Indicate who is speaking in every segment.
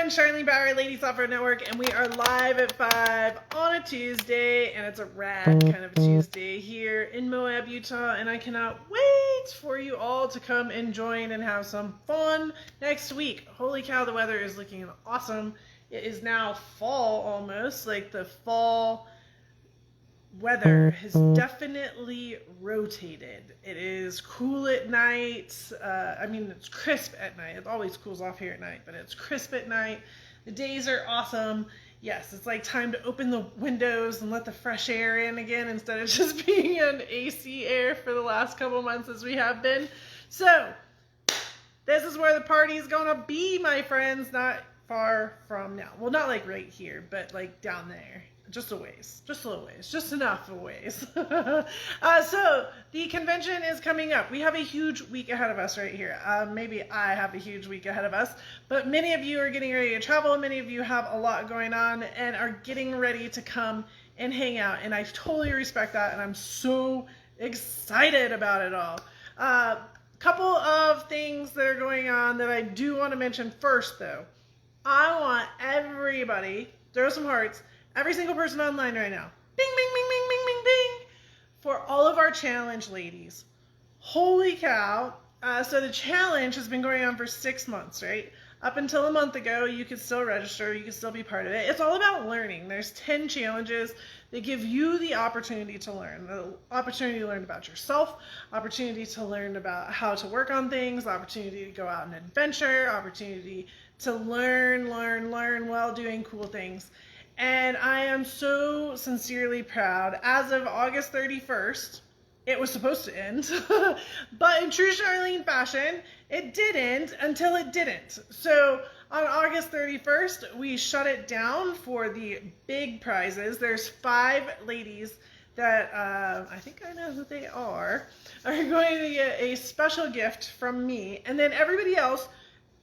Speaker 1: friend Charlene Bauer, Ladies Off-Road Network, and we are live at 5 on a Tuesday, and it's a rad kind of Tuesday here in Moab, Utah, and I cannot wait for you all to come and join and have some fun next week. Holy cow, the weather is looking awesome. It is now fall almost, like the fall weather has definitely rotated. It is cool at night. It's crisp at night. It always cools off here at night, but it's crisp at night. The days are awesome. Yes, it's like time to open the windows and let the fresh air in again instead of just being in AC air for the last couple months as we have been. So, this is where the party's gonna be, my friends. Not far from now. Well, not like right here, but like down there. Just a ways, just a little ways, just enough of ways. So the convention is coming up. We have a huge week ahead of us right here. Maybe I have a huge week ahead of us, but many of you are getting ready to travel. Many of you have a lot going on and are getting ready to come and hang out. And I totally respect that. And I'm so excited about it all. Couple of things that are going on that I do want to mention first, though. I want everybody, throw some hearts, every single person online right now. Bing, bing, bing, bing, bing, bing, bing. For all of our challenge ladies. Holy cow. So the challenge has been going on for 6 months, right? Up until a month ago, you could still register. You could still be part of it. It's all about learning. There's 10 challenges that give you the opportunity to learn. The opportunity to learn about yourself, opportunity to learn about how to work on things, opportunity to go out and adventure, opportunity to learn while doing cool things. And I am so sincerely proud. As of August 31st, it was supposed to end, but in true Charlene fashion, it didn't until it didn't. So on August 31st, we shut it down for the big prizes. There's 5 ladies that I think I know who they are going to get a special gift from me. And then everybody else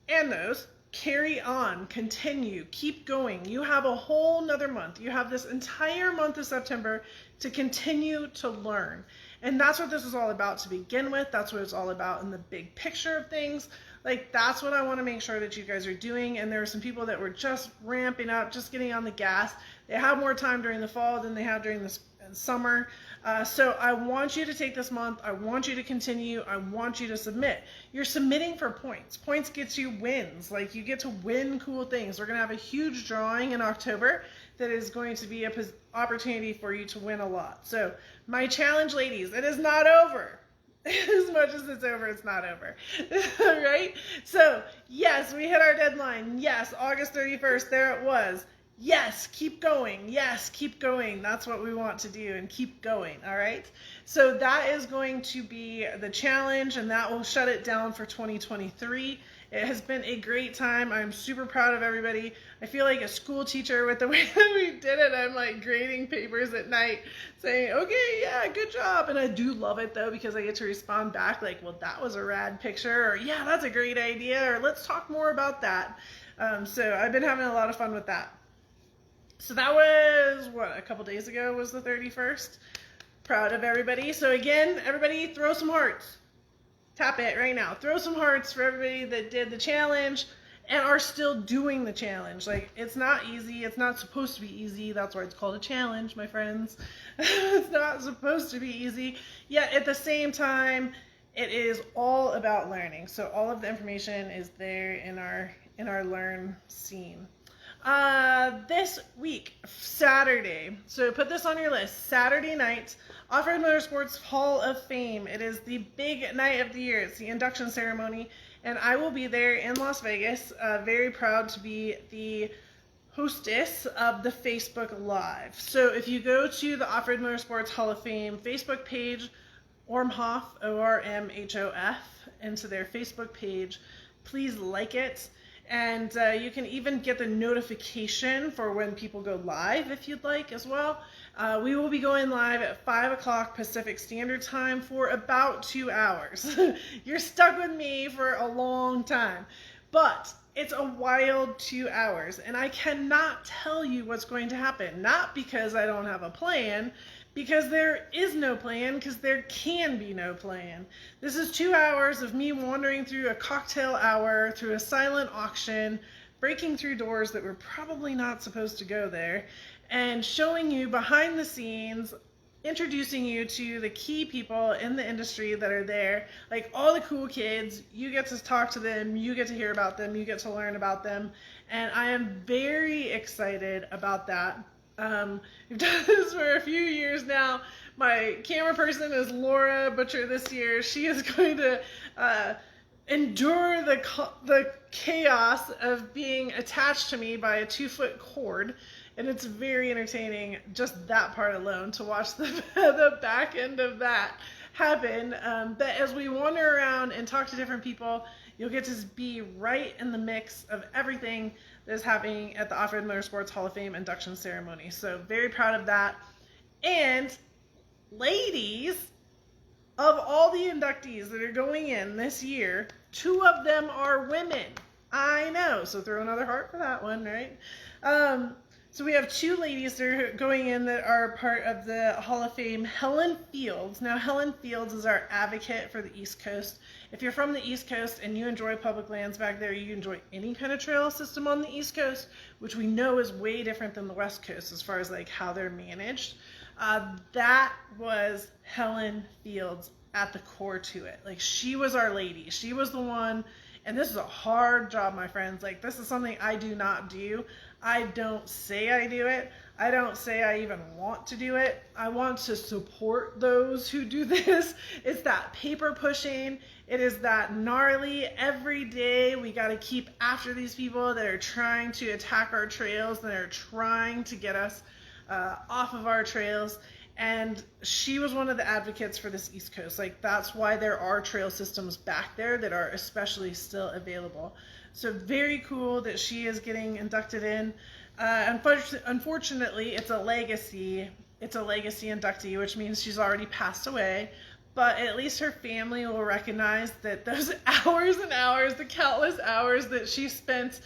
Speaker 1: and those carry on, continue, keep going. You have a whole nother month. You have this entire month of September to continue to learn. And that's what this is all about to begin with. That's what it's all about in the big picture of things. Like, that's what I want to make sure that you guys are doing. And there are some people that were just ramping up, just getting on the gas. They have more time during the fall than they have during the summer. So I want you to take this month. I want you to continue. I want you to submit. You're submitting for points. Points gets you wins. Like, you get to win cool things. We're going to have a huge drawing in October that is going to be an opportunity for you to win a lot. So my challenge, ladies, it is not over. As much as it's over, it's not over. Right? So yes, we hit our deadline. Yes, August 31st, there it was. Yes, keep going. Yes, keep going. That's what we want to do, and keep going, all right? So that is going to be the challenge, and that will shut it down for 2023. It has been a great time. I'm super proud of everybody. I feel like a school teacher with the way that we did it. I'm like grading papers at night saying, okay, yeah, good job. And I do love it, though, because I get to respond back like, well, that was a rad picture, or yeah, that's a great idea, or let's talk more about that. So I've been having a lot of fun with that. So that was, a couple days ago was the 31st. Proud of everybody. So again, everybody throw some hearts. Tap it right now. Throw some hearts for everybody that did the challenge and are still doing the challenge. Like, it's not easy. It's not supposed to be easy. That's why it's called a challenge, my friends. It's not supposed to be easy. Yet at the same time, it is all about learning. So all of the information is there in our Learn scene. This week, Saturday, so put this on your list, Saturday night, Off-Road Motorsports Hall of Fame. It is the big night of the year. It's the induction ceremony, and I will be there in Las Vegas. Very proud to be the hostess of the Facebook Live. So if you go to the Off-Road Motorsports Hall of Fame Facebook page, Ormhoff, O-R-M-H-O-F, into their Facebook page, please like it. And you can even get the notification for when people go live if you'd like as well. We will be going live at 5 o'clock Pacific Standard Time for about 2 hours. You're stuck with me for a long time. But it's a wild 2 hours. And I cannot tell you what's going to happen. Not because I don't have a plan, because there is no plan, because there can be no plan. This is 2 hours of me wandering through a cocktail hour, through a silent auction, breaking through doors that were probably not supposed to go there, and showing you behind the scenes, introducing you to the key people in the industry that are there, like all the cool kids. You get to talk to them, you get to hear about them, you get to learn about them, and I am very excited about that. We've done this for a few years now. My camera person is Laura Butcher this year. She is going to endure the chaos of being attached to me by a 2-foot cord, and it's very entertaining, just that part alone, to watch the back end of that happen. But as we wander around and talk to different people, you'll get to be right in the mix of everything that is happening at the Off-Road Motorsports Hall of Fame induction ceremony. So very proud of that. And ladies, of all the inductees that are going in this year, 2 of them are women. I know, so throw another heart for that one, right? So we have 2 ladies that are going in that are part of the Hall of Fame. Helen Fields. Now, Helen Fields is our advocate for the East Coast. If you're from the East Coast and you enjoy public lands back there, you enjoy any kind of trail system on the East Coast, which we know is way different than the West Coast as far as like how they're managed. That was Helen Fields at the core to it. Like, she was our lady. She was the one, and this is a hard job, my friends. Like, this is something I do not do. I don't say I do it. I don't say I even want to do it. I want to support those who do this. It's that paper pushing. It is that gnarly, every day we got to keep after these people that are trying to attack our trails, that are trying to get us off of our trails. And she was one of the advocates for this East Coast. Like, that's why there are trail systems back there that are especially still available. So very cool that she is getting inducted in. Unfortunately, it's a legacy inductee, which means she's already passed away. But at least her family will recognize that those hours and hours, the countless hours that she spent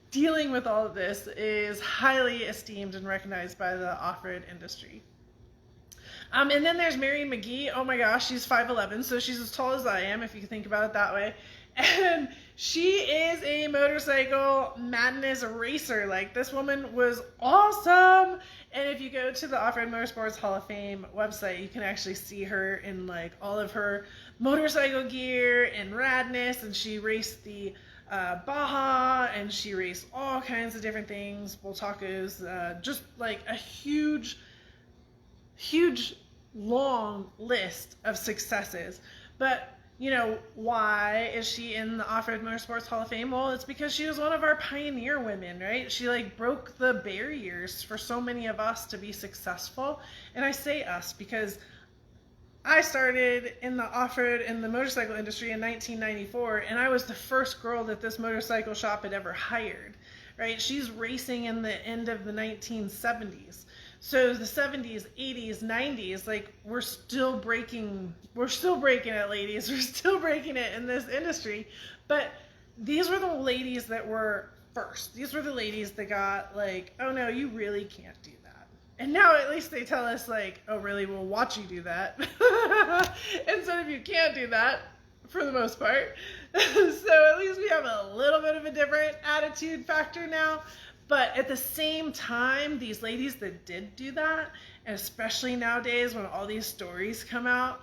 Speaker 1: dealing with all of this, is highly esteemed and recognized by the off-road industry. And then there's Mary McGee. Oh my gosh, she's 5'11", so she's as tall as I am, if you can think about it that way. And she is a motorcycle madness racer. Like, this woman was awesome. And if you go to the Off-Road Motorsports Hall of Fame website, you can actually see her in like all of her motorcycle gear and radness. And she raced the Baja, and she raced all kinds of different things, bull tacos, just like a huge long list of successes. But you know, why is she in the Off-Road Motorsports Hall of Fame? Well, it's because she was one of our pioneer women, right? She like broke the barriers for so many of us to be successful. And I say us because I started in the off-road and the motorcycle industry in 1994, and I was the first girl that this motorcycle shop had ever hired, right? She's racing in the end of the 1970s. So the 70s, 80s, 90s, like, we're still breaking it, ladies. We're still breaking it in this industry. But these were the ladies that were first. These were the ladies that got like, oh no, you really can't do that. And now at least they tell us like, oh really, we'll watch you do that. Instead of you can't do that, for the most part. So at least we have a little bit of a different attitude factor now. But at the same time, these ladies that did do that, and especially nowadays when all these stories come out,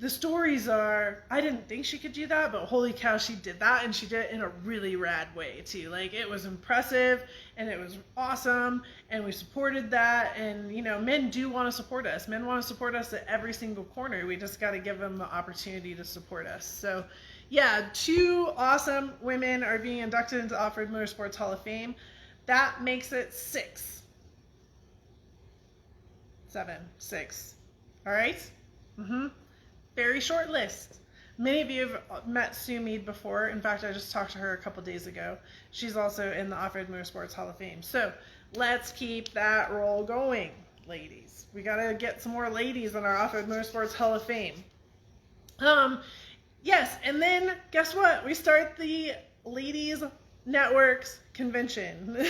Speaker 1: the stories are, I didn't think she could do that, but holy cow, she did that, and she did it in a really rad way too. Like, it was impressive, and it was awesome, and we supported that. And you know, men do want to support us. Men want to support us at every single corner. We just got to give them the opportunity to support us. So yeah, 2 awesome women are being inducted into Off-Road Motorsports Hall of Fame. That makes it 6. 7, 6. All right? Very short list. Many of you have met Sue Mead before. In fact, I just talked to her a couple days ago. She's also in the Off-Road Motorsports Hall of Fame. So let's keep that roll going, ladies. We got to get some more ladies in our Off-Road Motorsports Hall of Fame. Yes, and then guess what? We start the Ladies Networks convention.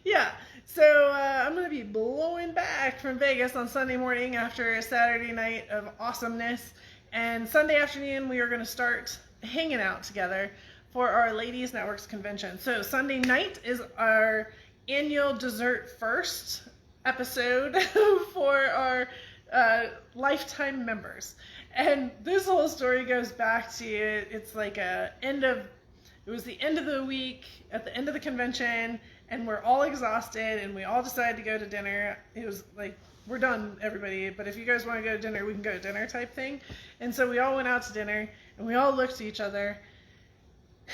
Speaker 1: Yeah, so I'm going to be blowing back from Vegas on Sunday morning after a Saturday night of awesomeness, and Sunday afternoon we are going to start hanging out together for our Ladies Networks convention. So Sunday night is our annual dessert first episode for our lifetime members. And this whole story goes back to, it's like it was the end of the week, at the end of the convention, and we're all exhausted, and we all decided to go to dinner. It was like, we're done, everybody, but if you guys want to go to dinner, we can go to dinner type thing. And so we all went out to dinner, and we all looked at each other,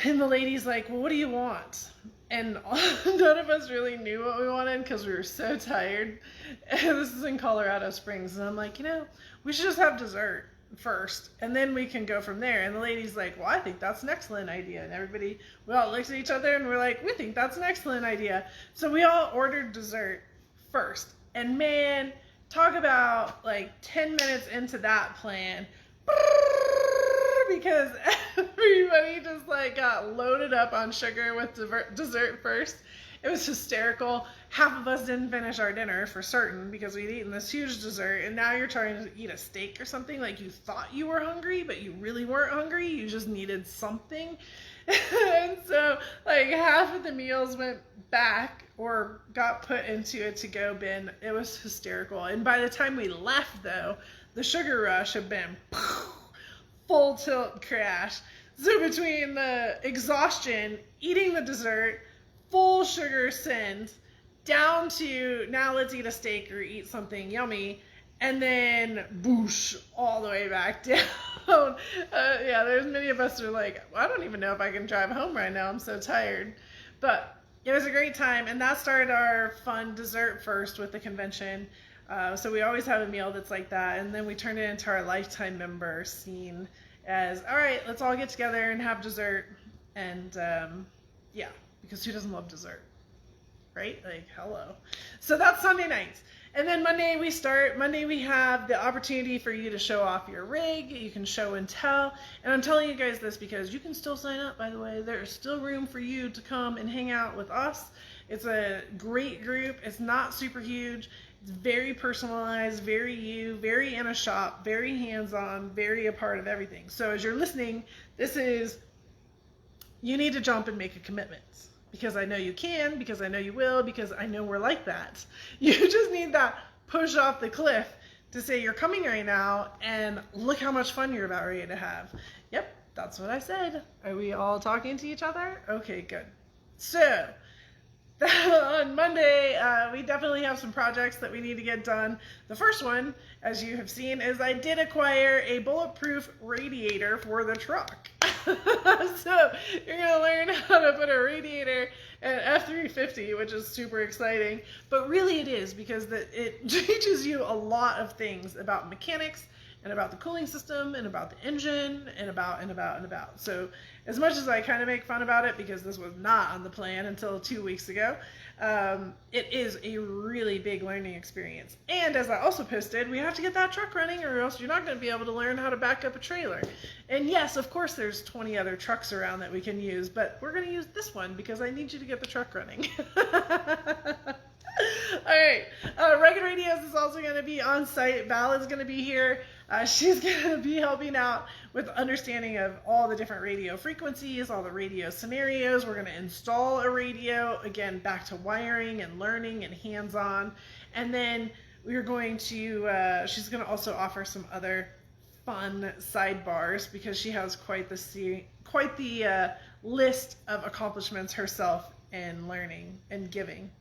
Speaker 1: and the lady's like, well, what do you want? And none of us really knew what we wanted because we were so tired. And this is in Colorado Springs, and I'm like, we should just have dessert first, and then we can go from there. And the lady's like, well, I think that's an excellent idea. And we all looked at each other, and we're like, we think that's an excellent idea. So we all ordered dessert first. And man, talk about like 10 minutes into that plan, because everybody just like got loaded up on sugar with dessert first. It was hysterical. Half of us didn't finish our dinner for certain because we'd eaten this huge dessert, and now you're trying to eat a steak or something. Like, you thought you were hungry, but you really weren't hungry. You just needed something. And so like half of the meals went back or got put into a to-go bin. It was hysterical. And by the time we left, though, the sugar rush had been full tilt crash. So between the exhaustion, eating the dessert, full sugar send, down to now let's eat a steak or eat something yummy, and then boosh all the way back down. Yeah, there's many of us who are like, I don't even know if I can drive home right now. I'm so tired. But it was a great time, and that started our fun dessert first with the convention. So we always have a meal that's like that, and then we turn it into our lifetime member scene as, all right, let's all get together and have dessert. And yeah, because who doesn't love dessert, right? Like, hello. So that's Sunday nights. And then Monday we have the opportunity for you to show off your rig. You can show and tell. And I'm telling you guys this because you can still sign up, by the way. There is still room for you to come and hang out with us. It's a great group. It's not super huge. It's very personalized, very you, very in a shop, very hands-on, very a part of everything. So as you're listening, you need to jump and make a commitment. Because I know you can, because I know you will, because I know we're like that. You just need that push off the cliff to say you're coming right now, and look how much fun you're about ready to have. Yep, that's what I said. Are we all talking to each other? Okay, good. So, on Monday, we definitely have some projects that we need to get done. The first one, as you have seen, is I did acquire a bulletproof radiator for the truck. So you're going to learn how to put a radiator in an F-350, which is super exciting. But really it is, because it teaches you a lot of things about mechanics, and about the cooling system, and about the engine, and about. So as much as I kind of make fun about it, because this was not on the plan until 2 weeks ago, it is a really big learning experience. And as I also posted, we have to get that truck running, or else you're not going to be able to learn how to back up a trailer. And yes, of course there's 20 other trucks around that we can use, but we're going to use this one because I need you to get the truck running. Alright, Rugged Radios is also going to be on site. Val is going to be here. She's going to be helping out with understanding of all the different radio frequencies, all the radio scenarios. We're going to install a radio, again, back to wiring and learning and hands-on. And then we're going to, she's going to also offer some other fun sidebars, because she has quite the list of accomplishments herself in learning and giving.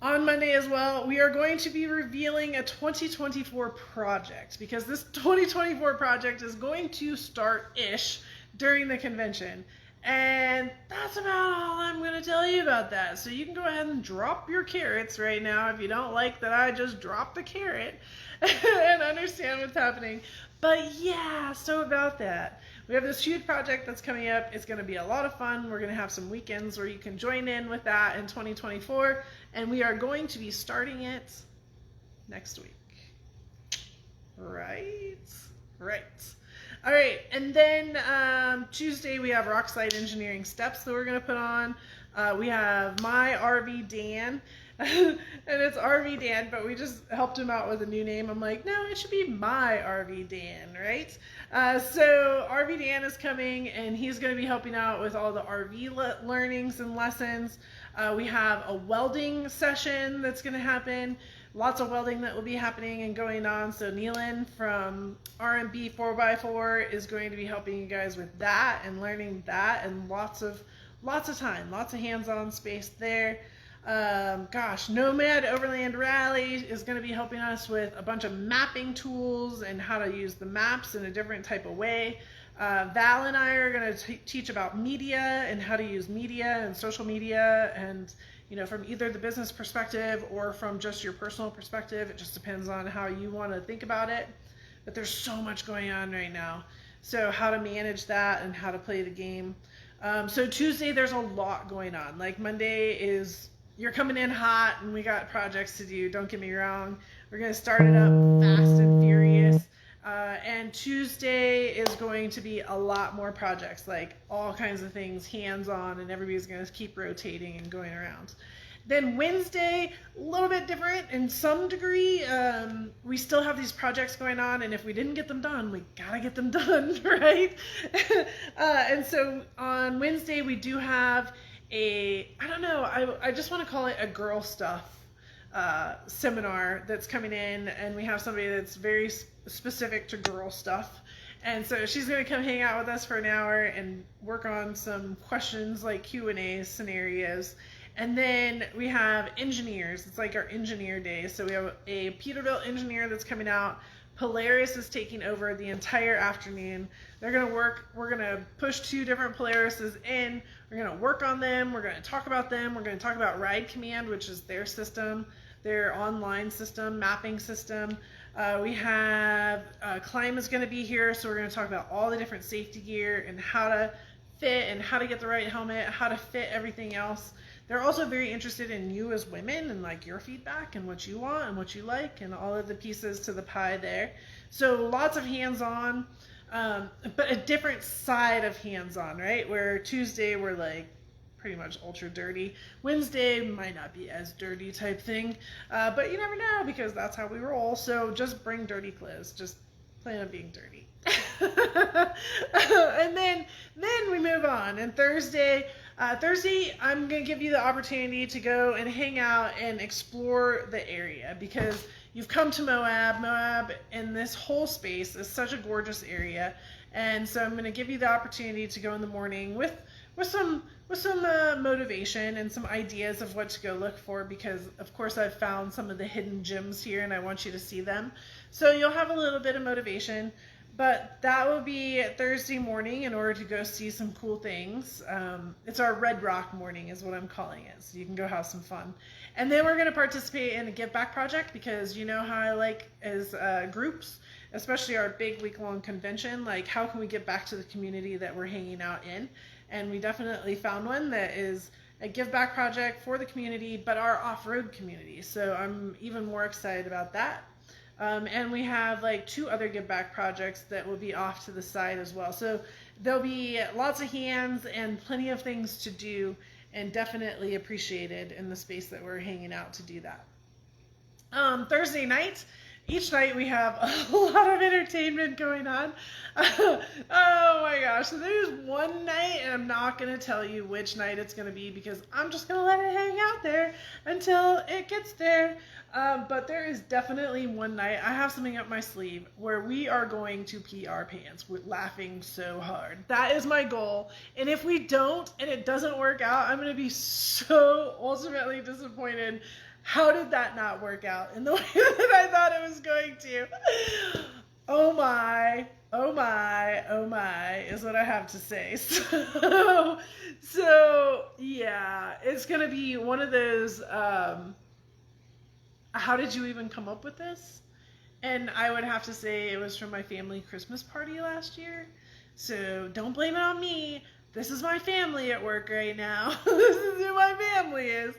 Speaker 1: On Monday as well, we are going to be revealing a 2024 project, because this 2024 project is going to start-ish during the convention. And that's about all I'm going to tell you about that. So you can go ahead and drop your carrots right now if you don't like that I just dropped the carrot and understand what's happening. But yeah, so about that. We have this huge project that's coming up. It's going to be a lot of fun. We're going to have some weekends where you can join in with that in 2024. And we are going to be starting it next week. Right. All right, and then Tuesday we have Rockside Engineering Steps that we're going to put on. We have My RV Dan. and it's RV Dan, but we just helped him out with a new name. I'm like, no, it should be my RV Dan, right? So RV Dan is coming, and he's going to be helping out with all the RV learnings and lessons. We have a welding session that's going to happen. Lots of welding that will be happening and going on. So Neelan from R&B 4x4 is going to be helping you guys with that and learning that, and lots of time, lots of hands-on space there. Nomad Overland Rally is going to be helping us with a bunch of mapping tools and how to use the maps in a different type of way. Val and I are going to teach about media and how to use media and social media, and from either the business perspective or from just your personal perspective. It just depends on how you want to think about it. But there's so much going on right now. So how to manage that and how to play the game. So Tuesday, there's a lot going on. Like Monday is, you're coming in hot and we got projects to do. Don't get me wrong. We're going to start it up fast and furious. And Tuesday is going to be a lot more projects, like all kinds of things hands-on, and everybody's going to keep rotating and going around. Then Wednesday, a little bit different in some degree. We still have these projects going on, and if we didn't get them done, we gotta get them done, right? And so on Wednesday, we do have I just want to call it a girl stuff seminar that's coming in, and we have somebody that's very specific to girl stuff. And so she's going to come hang out with us for an hour and work on some questions like Q&A scenarios. And then we have engineers. It's like our engineer day. So we have a Peterbilt engineer that's coming out. Polaris is taking over the entire afternoon. They're going to work. We're going to push 2 different Polarises in. We're going to work on them. We're going to talk about them. We're going to talk about Ride Command, which is their system, their online system, mapping system. We have Climb is going to be here, so we're going to talk about all the different safety gear and how to fit and how to get the right helmet, how to fit everything else. They're also very interested in you as women and like your feedback and what you want and what you like and all of the pieces to the pie there. So lots of hands-on, but a different side of hands-on, right? Where Tuesday we're like pretty much ultra dirty. Wednesday might not be as dirty type thing, but you never know because that's how we roll. So just bring dirty clothes. Just plan on being dirty. And then we move on. And Thursday, I'm going to give you the opportunity to go and hang out and explore the area because you've come to Moab. Moab and this whole space is such a gorgeous area. And so I'm going to give you the opportunity to go in the morning with some motivation and some ideas of what to go look for, because of course I've found some of the hidden gems here and I want you to see them. So you'll have a little bit of motivation, but that will be Thursday morning in order to go see some cool things. It's our Red Rock morning is what I'm calling it, so you can go have some fun. And then we're going to participate in a give back project, because you know how I like as groups, especially our big week-long convention, like how can we give back to the community that we're hanging out in? And we definitely found one that is a give back project for the community, but our off-road community. So I'm even more excited about that. And we have like 2 other give back projects that will be off to the side as well. So there'll be lots of hands and plenty of things to do, and definitely appreciated in the space that we're hanging out to do that. Thursday night, each night we have a lot of entertainment going on. Oh my gosh. So there's one night, and I'm not going to tell you which night it's going to be because I'm just going to let it hang out there until it gets there. But there is definitely one night, I have something up my sleeve, where we are going to pee our pants. We're laughing so hard. That is my goal. And if we don't, and it doesn't work out, I'm going to be so ultimately disappointed. How did that not work out in the way that I thought it was going to? Oh my, oh my, oh my, is what I have to say. So yeah, it's going to be one of those, how did you even come up with this? And I would have to say it was from my family Christmas party last year. So don't blame it on me. This is my family at work right now. This is who my family is.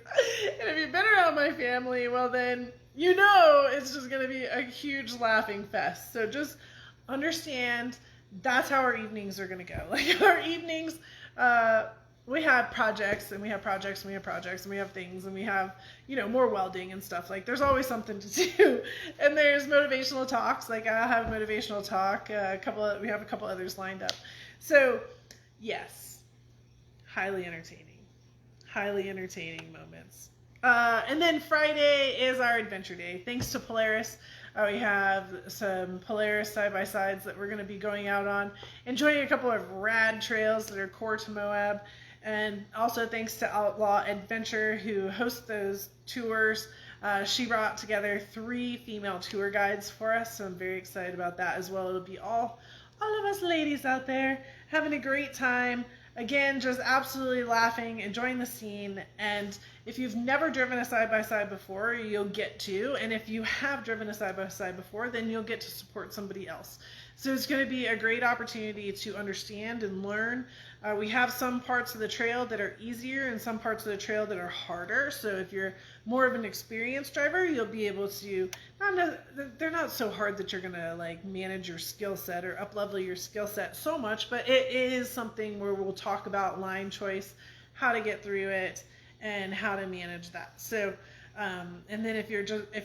Speaker 1: And if you've been around my family, well then, you know it's just going to be a huge laughing fest. So just understand that's how our evenings are going to go. Like our evenings, we have projects and we have projects and we have projects and we have things and we have, you know, more welding and stuff. Like there's always something to do. And there's motivational talks. Like I'll have a motivational talk. We have a couple others lined up. So yes, highly entertaining moments. And then Friday is our adventure day. Thanks to Polaris. We have some Polaris side-by-sides that we're going to be going out on, enjoying a couple of rad trails that are core to Moab. And also thanks to Outlaw Adventure, who hosts those tours. She brought together 3 female tour guides for us, so I'm very excited about that as well. It'll be all of us ladies out there having a great time. Again, just absolutely laughing, enjoying the scene. And if you've never driven a side-by-side before, you'll get to. And if you have driven a side-by-side before, then you'll get to support somebody else. So it's going to be a great opportunity to understand and learn. We have some parts of the trail that are easier and some parts of the trail that are harder. So if you're more of an experienced driver, you'll be able to, they're not so hard that you're going to like manage your skill set or up-level your skill set so much, but it is something where we'll talk about line choice, how to get through it, and how to manage that. So and then if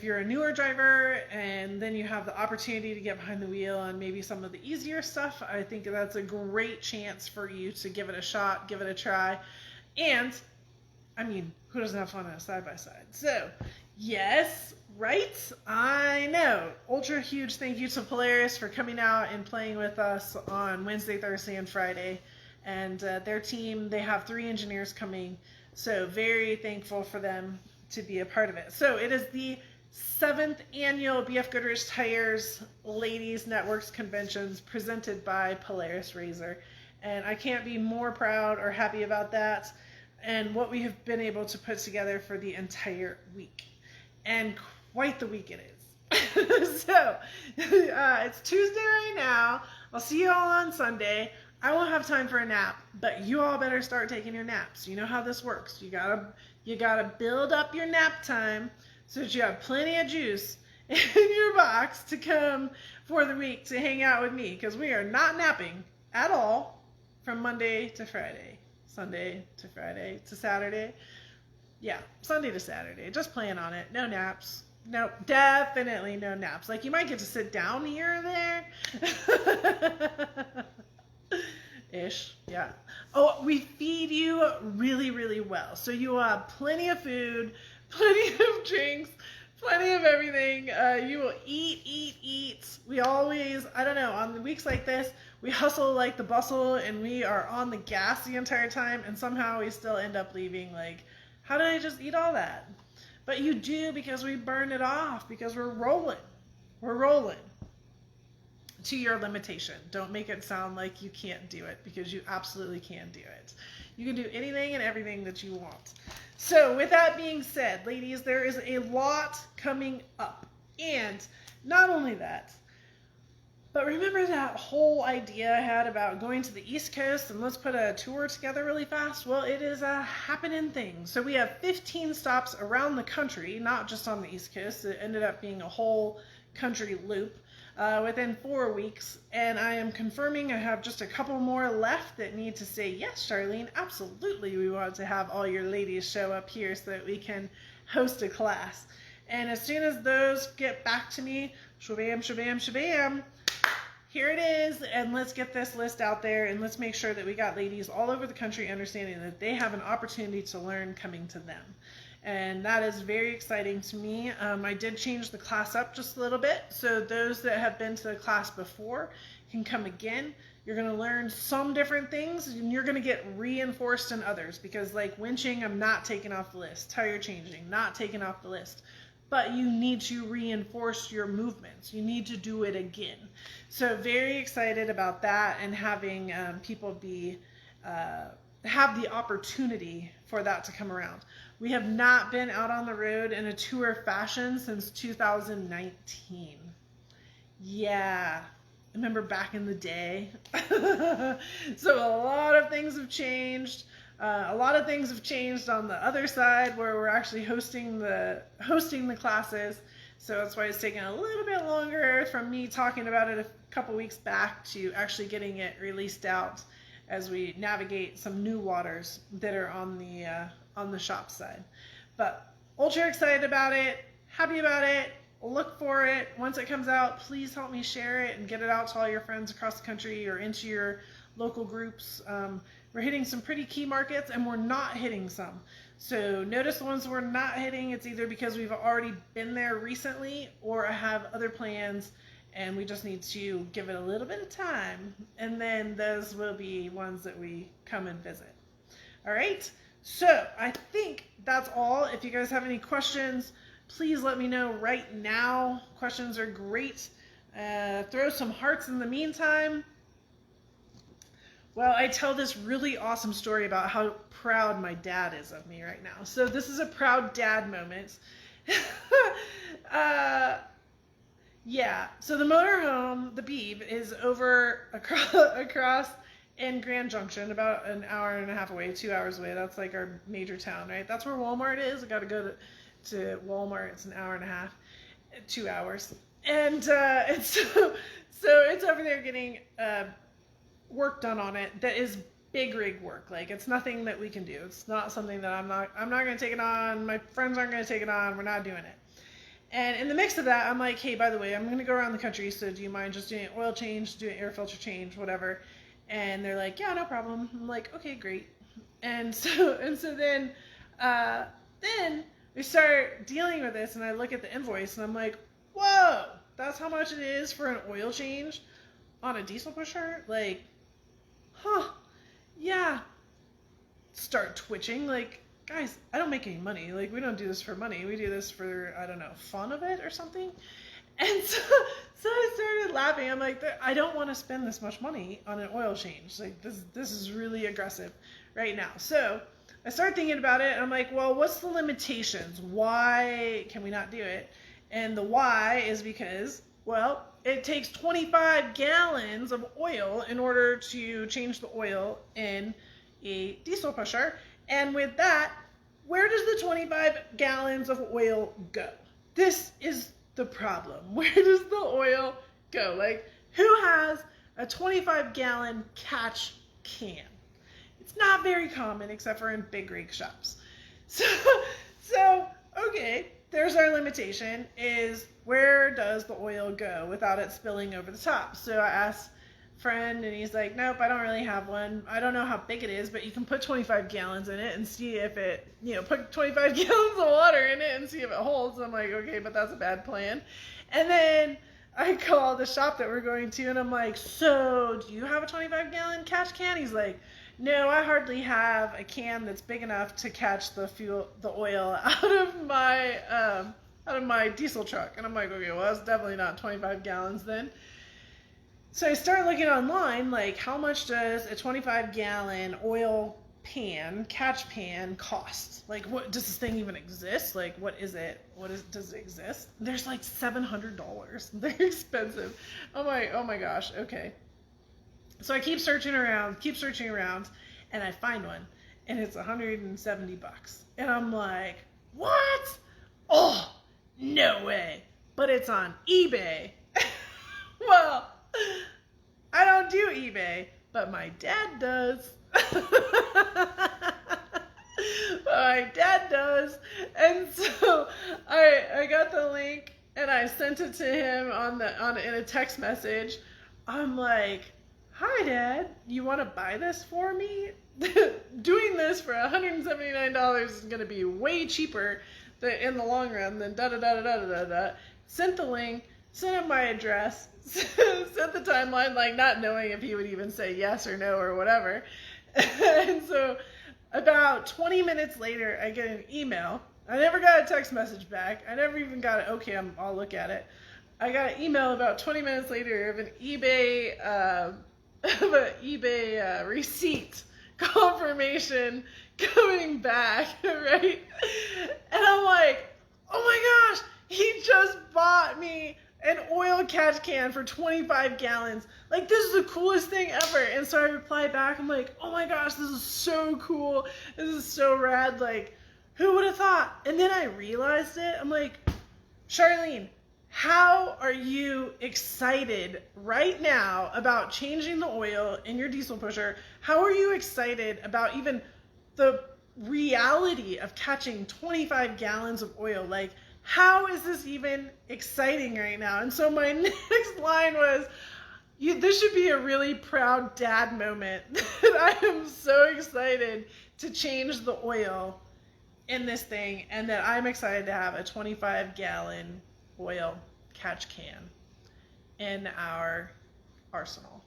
Speaker 1: you're a newer driver and then you have the opportunity to get behind the wheel on maybe some of the easier stuff, I think that's a great chance for you to give it a shot, give it a try. And I mean, who doesn't have fun on a side-by-side? So yes, right? I know. Ultra huge thank you to Polaris for coming out and playing with us on Wednesday, Thursday, and Friday. And their team, they have 3 engineers coming. So very thankful for them to be a part of it. So it is the 7th annual BF Goodrich Tires Ladies Networks Conventions presented by Polaris RZR. And I can't be more proud or happy about that and what we have been able to put together for the entire week. And quite the week it is. So it's Tuesday right now. I'll see you all on Sunday. I won't have time for a nap, but you all better start taking your naps. You know how this works. You gotta build up your nap time so that you have plenty of juice in your box to come for the week to hang out with me, because we are not napping at all from Monday to Friday, Sunday to Friday to Saturday. Yeah, Sunday to Saturday. Just plan on it. No naps. No, definitely no naps. Like you might get to sit down here or there. Ish, yeah. Oh, we feed you really, really well. So you have plenty of food, plenty of drinks, plenty of everything. You will eat. We always, I don't know, on the weeks like this, we hustle like the bustle and we are on the gas the entire time, and somehow we still end up leaving like, how did I just eat all that? But you do, because we burn it off, because we're rolling. We're rolling to your limitation. Don't make it sound like you can't do it, because you absolutely can do it. You can do anything and everything that you want. So with that being said, ladies, there is a lot coming up. And not only that, but remember that whole idea I had about going to the East Coast and let's put a tour together really fast? Well, it is a happening thing. So we have 15 stops around the country, not just on the East Coast. It ended up being a whole country loop within 4 weeks. And I am confirming I have just a couple more left that need to say, yes, Charlene, absolutely. We want to have all your ladies show up here so that we can host a class. And as soon as those get back to me, shabam, shabam, shabam, here it is, and let's get this list out there, and let's make sure that we got ladies all over the country understanding that they have an opportunity to learn coming to them. And that is very exciting to me. I did change the class up just a little bit, so those that have been to the class before can come again. You're going to learn some different things, and you're going to get reinforced in others, because like winching, I'm not taking off the list. Tire changing, not taking off the list. But you need to reinforce your movements. You need to do it again. So very excited about that, and having people be have the opportunity for that to come around. We have not been out on the road in a tour fashion since 2019. Yeah, I remember back in the day. So a lot of things have changed. A lot of things have changed on the other side where we're actually hosting the classes. So that's why it's taking a little bit longer from me talking about it a couple weeks back to actually getting it released out as we navigate some new waters that are on the shop side. But ultra excited about it, happy about it. Look for it. Once it comes out, please help me share it and get it out to all your friends across the country or into your local groups. We're hitting some pretty key markets, and we're not hitting some. So notice the ones we're not hitting. It's either because we've already been there recently, or I have other plans and we just need to give it a little bit of time. And then those will be ones that we come and visit. All right. So I think that's all. If you guys have any questions, please let me know right now. Questions are great. Throw some hearts in the meantime. Well, I tell this really awesome story about how proud my dad is of me right now. So this is a proud dad moment. Yeah, so the motorhome, the Beeb, is over across in Grand Junction, about an hour and a half away, 2 hours away. That's like our major town, right? That's where Walmart is. I got to go to Walmart. It's an hour and a half, 2 hours. And so it's over there getting work done on it that is big rig work. Like, it's nothing that we can do. It's not something that I'm not going to take it on. My friends aren't going to take it on. We're not doing it. And in the mix of that, I'm like, hey, by the way, I'm going to go around the country, so do you mind just doing an oil change, doing air filter change, whatever? And they're like, yeah, no problem. I'm like, okay, great. And so then we start dealing with this, and I look at the invoice, and I'm like, whoa, that's how much it is for an oil change on a diesel pusher? Like, yeah. Start twitching, like, guys, I don't make any money. Like, we don't do this for money. We do this for, I don't know, fun of it or something. And so I started laughing. I'm like, I don't want to spend this much money on an oil change. Like, this is really aggressive right now. So I started thinking about it, and I'm like, well, what's the limitations? Why can we not do it? And the why is because, well, it takes 25 gallons of oil in order to change the oil in a diesel pusher. And with that, where does the 25 gallons of oil go? This is the problem. Where does the oil go? Like, who has a 25-gallon catch can? It's not very common except for in big rig shops. So okay, there's our limitation, is where does the oil go without it spilling over the top? So I asked friend, and he's like, nope, I don't really have one. I don't know how big it is, but you can put 25 gallons in it and see if it, put 25 gallons of water in it and see if it holds. I'm like, okay, but that's a bad plan. And then I call the shop that we're going to, and I'm like, so do you have a 25-gallon catch can? He's like, no, I hardly have a can that's big enough to catch the oil out of my diesel truck. And I'm like, okay, well, that's definitely not 25 gallons then. So I started looking online, like, how much does a 25-gallon oil pan, catch pan, cost? Like, what does this thing even exist? Like, what is it? Does it exist? There's like $700. They're expensive. I'm like, oh my gosh, okay. So I keep searching around, and I find one, and it's $170. And I'm like, what? Oh, no way. But it's on eBay. Well, I don't do eBay, but my dad does. My dad does. And so I got the link, and I sent it to him in a text message. I'm like, hi, Dad, you want to buy this for me? Doing this for $179 is going to be way cheaper in the long run than da-da-da-da-da-da-da. Sent the link, sent him my address, sent the timeline, like, not knowing if he would even say yes or no or whatever. And so about 20 minutes later, I get an email. I never got a text message back. I never even got it. Okay, I'll look at it. I got an email about 20 minutes later of an eBay receipt confirmation coming back, right? And I'm like, oh my gosh, he just bought me an oil catch can for 25 gallons. Like, this is the coolest thing ever. And so I replied back, I'm like, oh my gosh, this is so cool. This is so rad. Like, who would have thought? And then I realized it. I'm like, Charlene, How are you excited right now about changing the oil in your diesel pusher? How are you excited about even the reality of catching 25 gallons of oil? Like, how is this even exciting right now? And so my next line was, this should be a really proud dad moment that I am so excited to change the oil in this thing, and that I'm excited to have a 25-gallon oil catch can in our arsenal.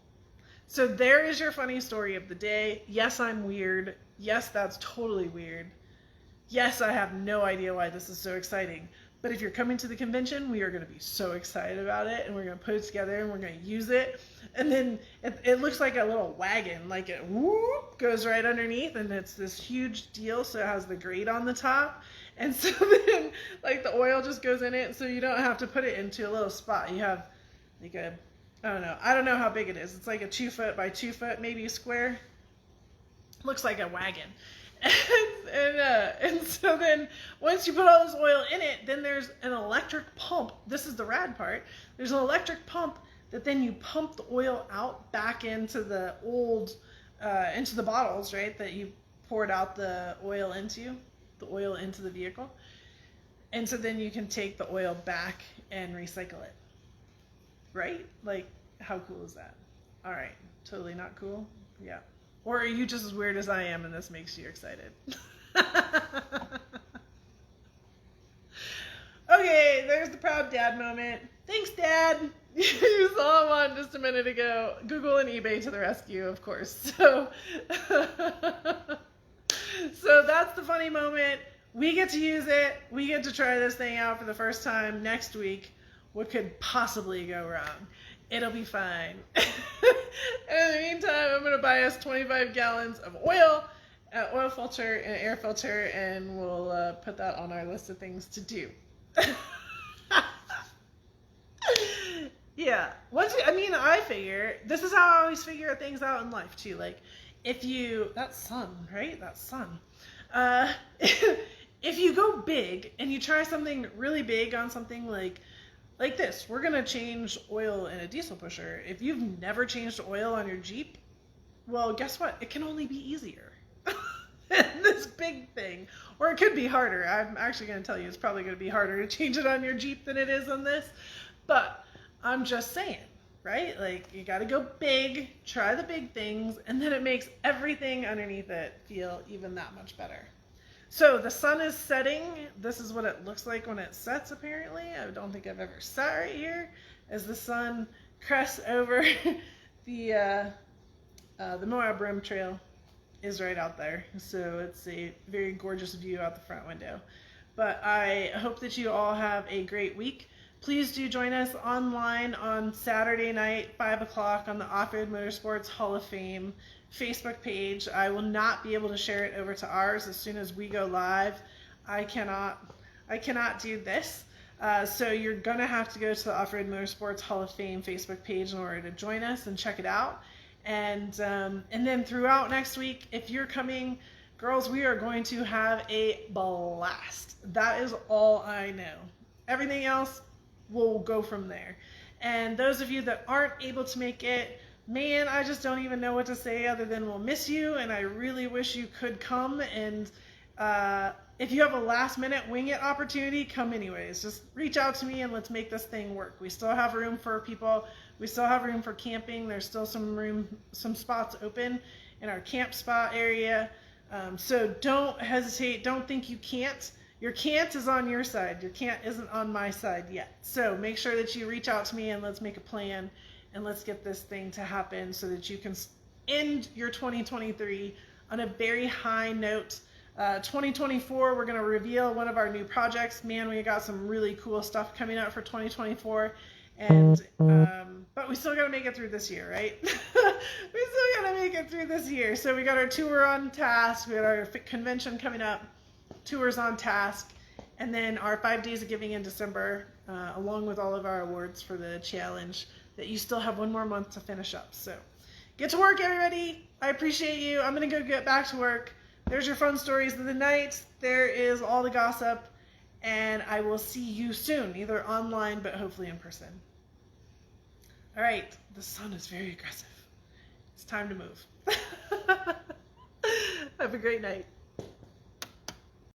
Speaker 1: So there is your funny story of the day. Yes, I'm weird. Yes, that's totally weird. Yes, I have no idea why this is so exciting. But if you're coming to the convention, we are going to be so excited about it, and we're going to put it together, and we're going to use it. And then it looks like a little wagon, like it whoop, goes right underneath, and it's this huge deal, so it has the grate on the top. And so then, like, the oil just goes in it, so you don't have to put it into a little spot. You have, like, I don't know how big it is. It's like a 2 foot by 2 foot, maybe square. Looks like a wagon. And so then once you put all this oil in it, then there's an electric pump. This is the rad part. There's an electric pump that then you pump the oil out back into the into the bottles, right, that you poured out the oil into the vehicle. And so then you can take the oil back and recycle it, right? Like, how cool is that? All right, totally not cool? Yeah. Or are you just as weird as I am and this makes you excited? Okay, there's the proud dad moment. Thanks, Dad. You saw him on just a minute ago. Google and eBay to the rescue, of course. So that's the funny moment. We get to use it. We get to try this thing out for the first time next week. What could possibly go wrong? It'll be fine. In the meantime, I'm going to buy us 25 gallons of oil, an oil filter, and an air filter, and we'll put that on our list of things to do. Yeah. I figure, this is how I always figure things out in life, too. Like, that sun, right? That sun. If you go big and you try something really big on something like this, we're going to change oil in a diesel pusher. If you've never changed oil on your Jeep, well, guess what? It can only be easier than this big thing. Or it could be harder. I'm actually going to tell you it's probably going to be harder to change it on your Jeep than it is on this. But I'm just saying, right? Like, you got to go big, try the big things, and then it makes everything underneath it feel even that much better. So the sun is setting. This is what it looks like when it sets, apparently. I don't think I've ever sat right here as the sun crests over the Moab Rim Trail is right out there. So it's a very gorgeous view out the front window. But I hope that you all have a great week. Please do join us online on Saturday night, 5 o'clock, on the Off-Road Motorsports Hall of Fame Facebook page. I will not be able to share it over to ours as soon as we go live. I cannot do this. So you're going to have to go to the Off-Road Motorsports Hall of Fame Facebook page in order to join us and check it out. And then throughout next week, if you're coming, girls, we are going to have a blast. That is all I know. Everything else, we'll go from there. And those of you that aren't able to make it, man, I just don't even know what to say other than we'll miss you, and I really wish you could come. And if you have a last-minute wing it opportunity, come anyways. Just reach out to me and let's make this thing work. We still have room for people. We still have room for camping. There's still some spots open in our camp spot area. So don't hesitate. Don't think you can't. Your can't is on your side. Your can't isn't on my side yet. So make sure that you reach out to me and let's make a plan and let's get this thing to happen so that you can end your 2023 on a very high note. 2024, we're going to reveal one of our new projects. Man, we got some really cool stuff coming out for 2024. And but we still got to make it through this year, right? We still got to make it through this year. So we got our tour on task. We got our convention coming up. Tours on task, and then our 5 days of giving in December, along with all of our awards for the challenge that you still have one more month to finish up. So get to work, everybody. I appreciate you. I'm going to go get back to work. There's your fun stories of the night. There is all the gossip, and I will see you soon, either online but hopefully in person. All right, the sun is very aggressive. It's time to move. Have a great night.